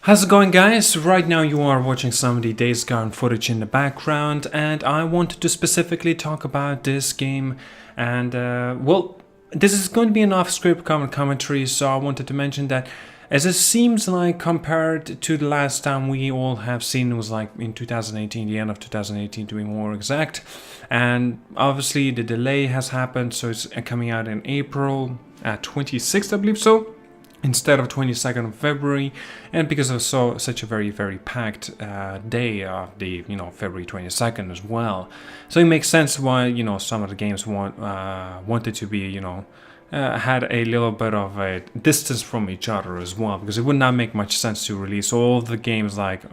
How's it going, guys? Right now you are watching some of the Days Gone footage in the background, and I wanted to specifically talk about this game. And well, this is going to be an off-script commentary, so I wanted to mention that as it seems like compared to the last time we all have seen, it was like in 2018, the end of 2018 to be more exact. And obviously the delay has happened, so it's coming out in April 26th, I believe so, instead of 22nd of February, and because of such a very packed day of the February 22nd as well. So it makes sense why some of the games wanted to be had a little bit of a distance from each other as well, because it would not make much sense to release all the games, like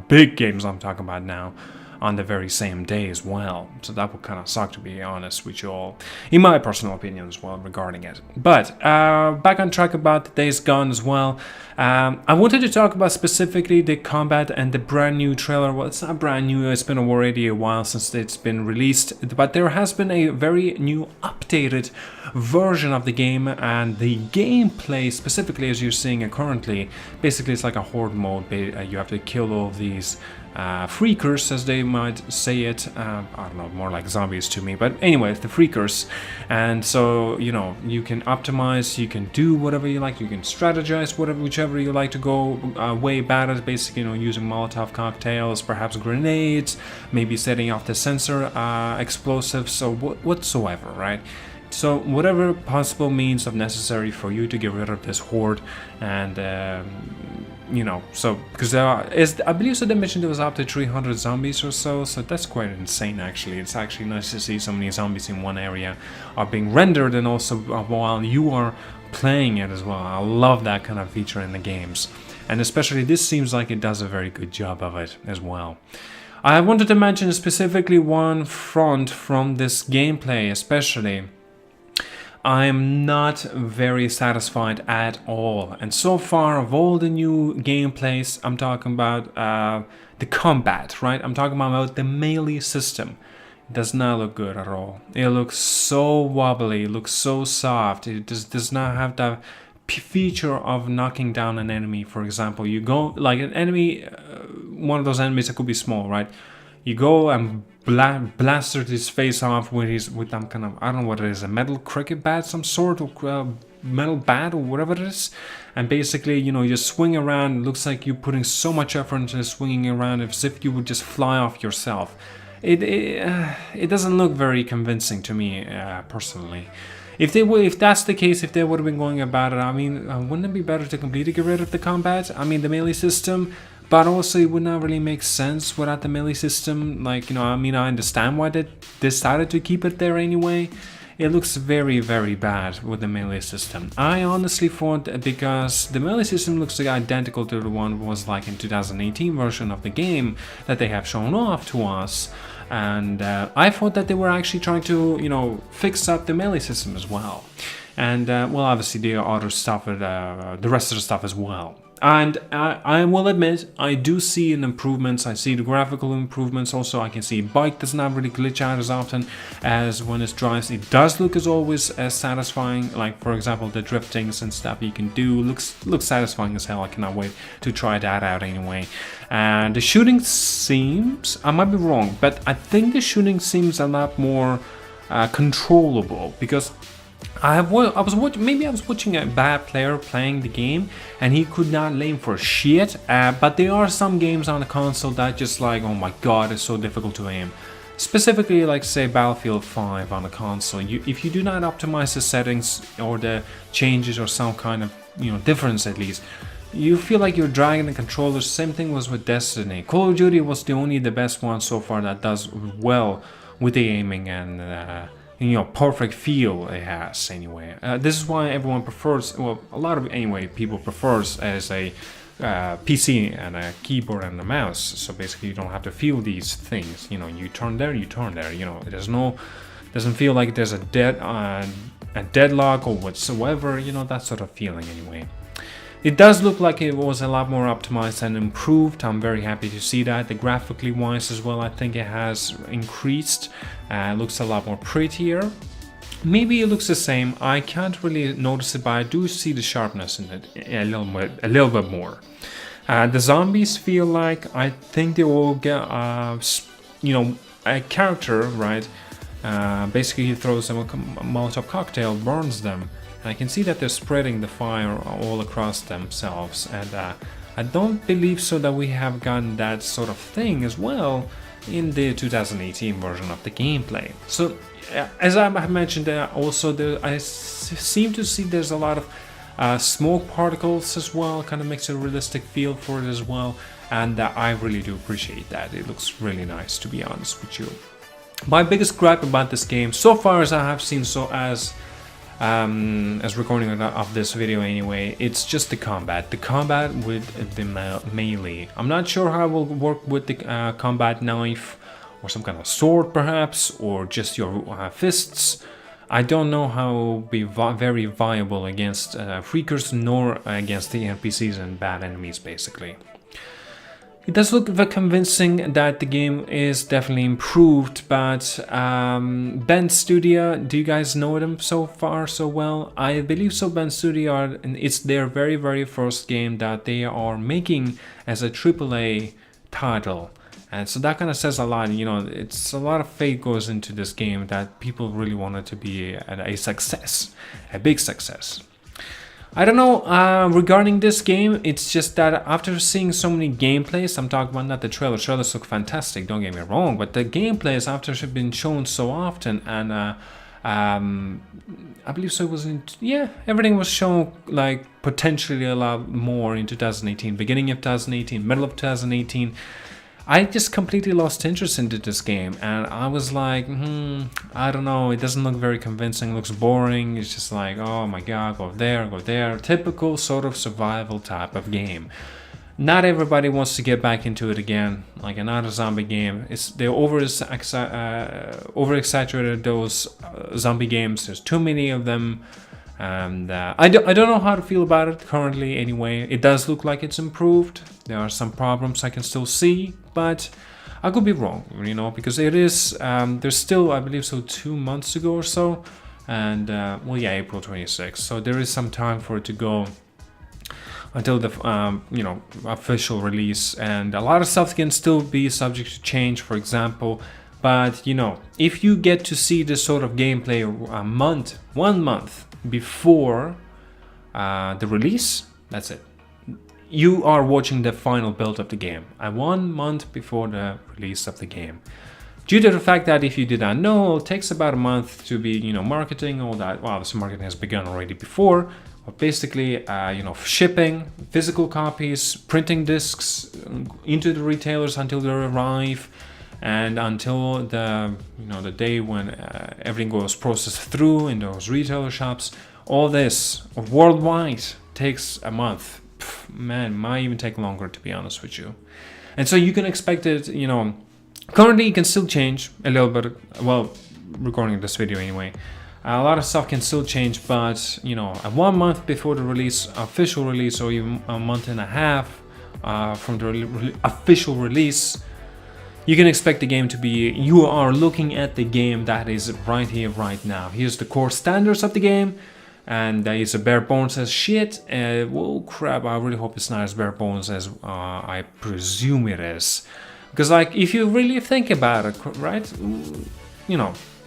big games I'm talking about now, on the very same day as well. So that would kind of suck, to be honest with you all, in my personal opinion as well regarding it. But back on track about the Days Gone as well. I wanted to talk about specifically the combat and the brand new trailer. Well, it's not brand new, it's been already a while since it's been released, but there has been a very new updated version of the game, and the gameplay specifically as you're seeing it currently, basically it's like a horde mode. You have to kill all of these freakers, as they might say it. I don't know, more like zombies to me, but anyway, the freakers. And so you can optimize, you can do whatever you like, you can strategize, whichever you like to go way bad at, basically using Molotov cocktails, perhaps grenades, maybe setting off the sensor explosives, so whatsoever, right? So whatever possible means of necessary for you to get rid of this horde. And so because I believe so they mentioned there was up to 300 zombies or so that's quite insane. Actually, it's actually nice to see so many zombies in one area are being rendered, and also while you are playing it as well. I love that kind of feature in the games, and especially this seems like it does a very good job of it as well. I wanted to mention specifically one front from this gameplay especially. I'm not very satisfied at all, and so far of all the new gameplays, I'm talking about the combat, right? I'm talking about the melee system. It does not look good at all. It looks so wobbly, it looks so soft. It does not have the feature of knocking down an enemy. For example, you go like an enemy, one of those enemies that could be small, right? You go and blasted his face off with some kind of, I don't know what it is, a metal cricket bat, some sort of metal bat or whatever it is, and basically you swing around. It looks like you're putting so much effort into swinging around as if you would just fly off yourself. It doesn't look very convincing to me personally. If that's the case, if they would have been going about it, I mean, wouldn't it be better to completely get rid of the combat? I mean, the melee system. But also, it would not really make sense without the melee system. Like, I mean, I understand why they decided to keep it there anyway. It looks very bad with the melee system. I honestly thought that because the melee system looks like identical to the one was like in 2018 version of the game that they have shown off to us. And I thought that they were actually trying to, fix up the melee system as well. And, well, obviously the other stuff, the rest of the stuff as well. And I will admit, I do see an improvements. I see the graphical improvements. Also, I can see bike does not really glitch out as often as when it drives. It does look as always as satisfying. Like, for example, the driftings and stuff you can do looks satisfying as hell. I cannot wait to try that out anyway. And the shooting seems, I might be wrong, but I think the shooting seems a lot more controllable, because I was watching a bad player playing the game, and he could not aim for shit. But there are some games on the console that just like, oh my god, it's so difficult to aim. Specifically, like say Battlefield 5 on the console. If you do not optimize the settings or the changes or some kind of difference at least, you feel like you're dragging the controller. Same thing was with Destiny. Call of Duty was the best one so far that does well with the aiming and perfect feel it has anyway. This is why everyone prefers, well, a lot of people prefers as a PC and a keyboard and a mouse. So basically you don't have to feel these things. You turn there, doesn't feel like there's a deadlock or whatsoever. That sort of feeling anyway. It does look like it was a lot more optimized and improved. I'm very happy to see that. The graphically wise as well, I think it has increased. Looks a lot more prettier. Maybe it looks the same. I can't really notice it, but I do see the sharpness in it a little bit more. The zombies feel like, I think they will get, a character, right? Basically, he throws them a Molotov cocktail, burns them. And I can see that they're spreading the fire all across themselves. And I don't believe so that we have gotten that sort of thing as well in the 2018 version of the gameplay. So, as I mentioned, also I seem to see there's a lot of smoke particles as well, kind of makes a realistic feel for it as well, and I really do appreciate that. It looks really nice, to be honest with you. My biggest gripe about this game so far as I have seen, so as recording of this video anyway, it's just the combat with the melee. I'm not sure how it will work with the combat knife or some kind of sword perhaps, or just your fists. I don't know how it will be very viable against freakers, nor against the NPCs and bad enemies, basically. It does look very convincing that the game is definitely improved, but Bend Studio, do you guys know them so far so well? I believe so. Bend Studio, it's their very first game that they are making as a AAA title. And so that kind of says a lot, it's a lot of faith goes into this game that people really want it to be a success, a big success. I don't know, regarding this game, it's just that after seeing so many gameplays, I'm talking about not the trailers look fantastic, don't get me wrong, but the gameplays after have been shown so often, and I believe so it was everything was shown like potentially a lot more in 2018, beginning of 2018, middle of 2018. I just completely lost interest into this game, and I was like, I don't know, it doesn't look very convincing, it looks boring, it's just like, oh my god, go there, typical sort of survival type of game. Not everybody wants to get back into it again, like another zombie game. They over-exaggerated those zombie games, there's too many of them. And I don't know how to feel about it currently anyway. It does look like it's improved. There are some problems I can still see, but I could be wrong, because it is, there's still, I believe so, 2 months ago or so, and April 26th, so there is some time for it to go until the official release, and a lot of stuff can still be subject to change, for example. But if you get to see this sort of gameplay 1 month before the release, that's it. You are watching the final build of the game, 1 month before the release of the game. Due to the fact that, if you did not know, it takes about a month to be, marketing, all that. Well, this marketing has begun already before, but basically, shipping, physical copies, printing discs into the retailers until they arrive, and until the day when everything goes processed through in those retailer shops. All this worldwide takes a month. Man, might even take longer, to be honest with you. And so you can expect it, currently it can still change a little bit, well, recording this video anyway. A lot of stuff can still change, but 1 month before the release, official release, or even a month and a half from the official release, you can expect the game to be, you are looking at the game that is right here, right now. Here's the core standards of the game, and that is a bare bones as shit. Well, crap, I really hope it's not as bare bones as I presume it is. Because, like, if you really think about it, right,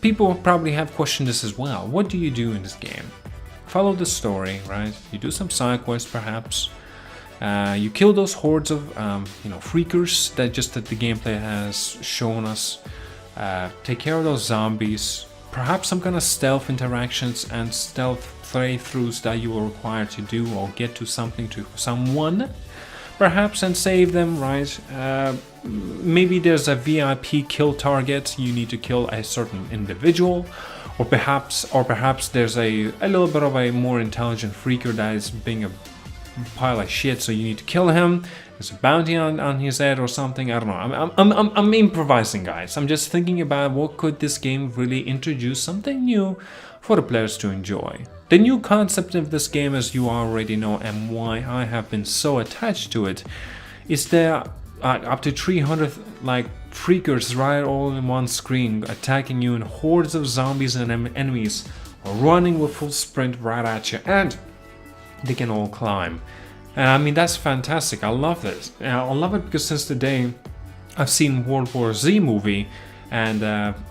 people probably have questioned this as well. What do you do in this game? Follow the story, right? You do some side quests, perhaps. You kill those hordes of, freakers that the gameplay has shown us. Take care of those zombies. Perhaps some kind of stealth interactions and stealth playthroughs that you will require to do, or get to something to someone, perhaps, and save them, right? Maybe there's a VIP kill target. You need to kill a certain individual. Or perhaps there's a little bit of a more intelligent freaker that is being a pile of shit, so you need to kill him. There's a bounty on his head or something. I don't know. I'm improvising, guys. I'm just thinking about what could this game really introduce, something new for the players to enjoy. The new concept of this game, as you already know, and why I have been so attached to it, is there up to 300 freakers right all in one screen, attacking you in hordes of zombies and enemies, or running with full sprint right at you, and they can all climb. And I mean, that's fantastic. I love this. I love it because since the day I've seen World War Z movie, and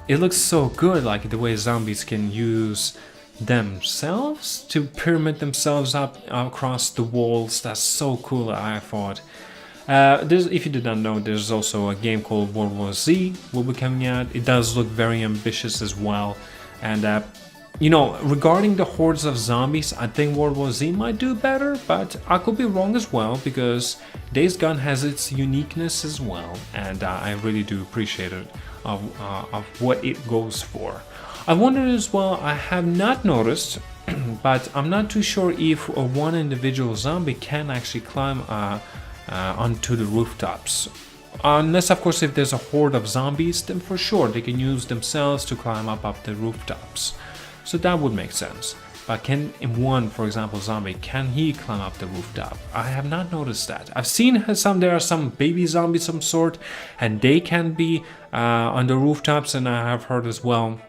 it looks so good, like the way zombies can use themselves to pyramid themselves up across the walls. That's so cool, I thought. If you did not know, there's also a game called World War Z will be coming out. It does look very ambitious as well. And you know, regarding the hordes of zombies, I think World War Z might do better, but I could be wrong as well, because Days Gone has its uniqueness as well, and I really do appreciate it of what it goes for. I wondered as well, I have not noticed, but I'm not too sure if one individual zombie can actually climb onto the rooftops. Unless, of course, if there's a horde of zombies, then for sure they can use themselves to climb up the rooftops. So that would make sense. But can one, for example, zombie, can he climb up the rooftop? I have not noticed that. I've seen there are some baby zombies some sort, and they can be on the rooftops, and I have heard as well,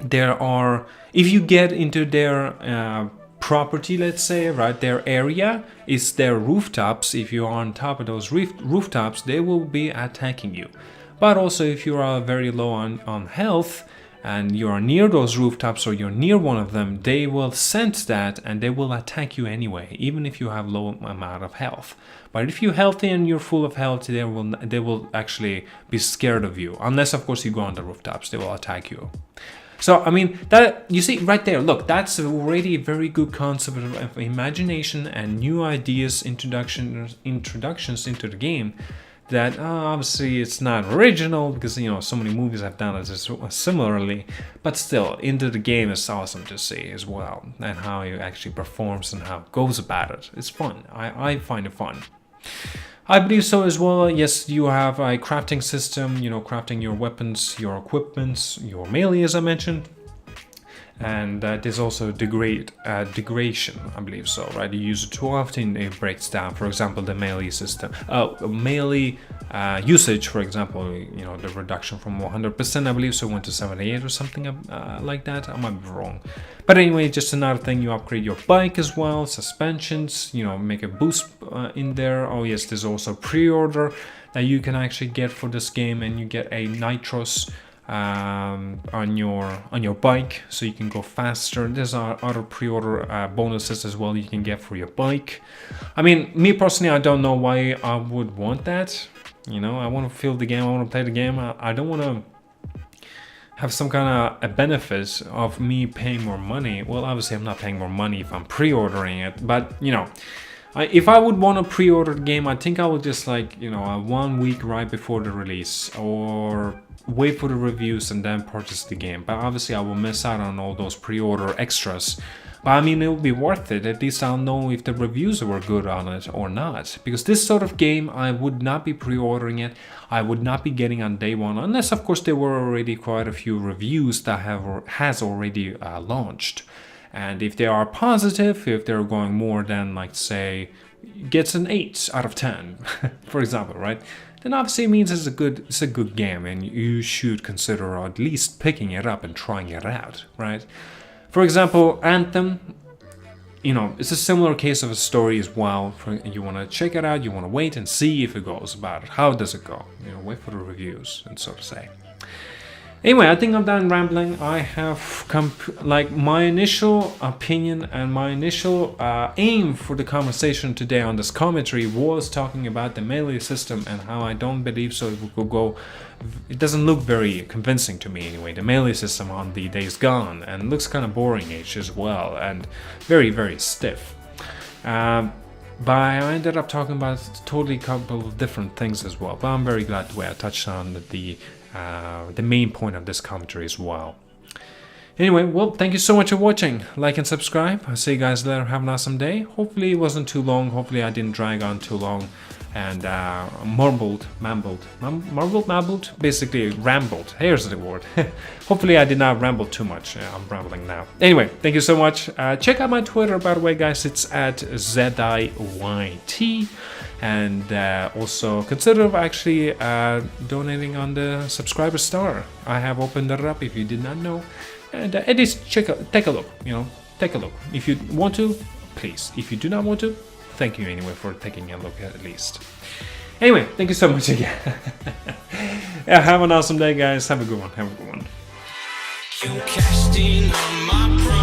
there are, if you get into their property, let's say, right, their area is their rooftops. If you are on top of those rooftops, they will be attacking you. But also if you are very low on health, and you are near those rooftops or you're near one of them, they will sense that and they will attack you anyway, even if you have low amount of health. But if you're healthy and you're full of health, they will actually be scared of you. Unless, of course, you go on the rooftops, they will attack you. So, I mean, that you see right there, look, that's already a very good concept of imagination and new ideas, introductions into the game. That obviously it's not original, because you know so many movies have done it similarly, but still into the game is awesome to see as well, and how it actually performs and how it goes about it. It's fun. I find it fun. I believe so as well. Yes, you have a crafting system, you know, crafting your weapons, your equipments, your melee, as I mentioned. And there's also degradation, I believe so, right? You use it too often, it breaks down. For example, the melee system, melee usage, for example, you know, the reduction from 100%, I believe, so went to 78 or something like that. I might be wrong. But anyway, just another thing, you upgrade your bike as well, suspensions, you know, make a boost in there. Oh yes, there's also pre-order that you can actually get for this game, and you get a nitros on your bike, so you can go faster. There's other pre-order bonuses as well you can get for your bike. I mean, me personally, I don't know why I would want that. You know, I want to feel the game, I want to play the game. I don't want to have some kind of a benefit of me paying more money. Well, obviously I'm not paying more money if I'm pre-ordering it, but you know, if I would want to pre-order the game, I think I would just, like, you know, 1 week right before the release, or wait for the reviews and then purchase the game. But obviously I will miss out on all those pre-order extras. But I mean, it will be worth it. At least I'll know if the reviews were good on it or not. Because this sort of game, I would not be pre-ordering it. I would not be getting on day one, unless of course there were already quite a few reviews that has already launched. And if they are positive, if they're going more than, like, say, gets an 8 out of 10, for example, right? Then obviously it means it's a good game, and you should consider at least picking it up and trying it out, right? For example, Anthem, you know, it's a similar case of a story as well. You want to check it out, you want to wait and see if it goes about it. How does it go? You know, wait for the reviews, and so to say. Anyway, I think I'm done rambling. I have my initial opinion and my initial aim for the conversation today on this commentary was talking about the melee system and how I don't believe so it will go. It doesn't look very convincing to me anyway. The melee system on the Days Gone, and it looks kind of boring-ish as well, and very, very stiff. But I ended up talking about totally couple of different things as well. But I'm very glad the way I touched on the main point of this commentary as well. Anyway, well, thank you so much for watching. Like and subscribe. I'll see you guys later. Have an awesome day. Hopefully it wasn't too long. Hopefully I didn't drag on too long and mambled, basically rambled. Here's the word. Hopefully I did not ramble too much. I'm rambling now. Anyway, thank you so much. Check out my Twitter, by the way, guys. It's at ZIYT. And also consider actually donating on the subscriber star. I have opened it up if you did not know. And at least take a look, you know, take a look. If you want to, please. If you do not want to, thank you anyway for taking a look at least. Anyway, thank you so much again. Yeah, have an awesome day, guys. Have a good one. Have a good one. You cashed in on my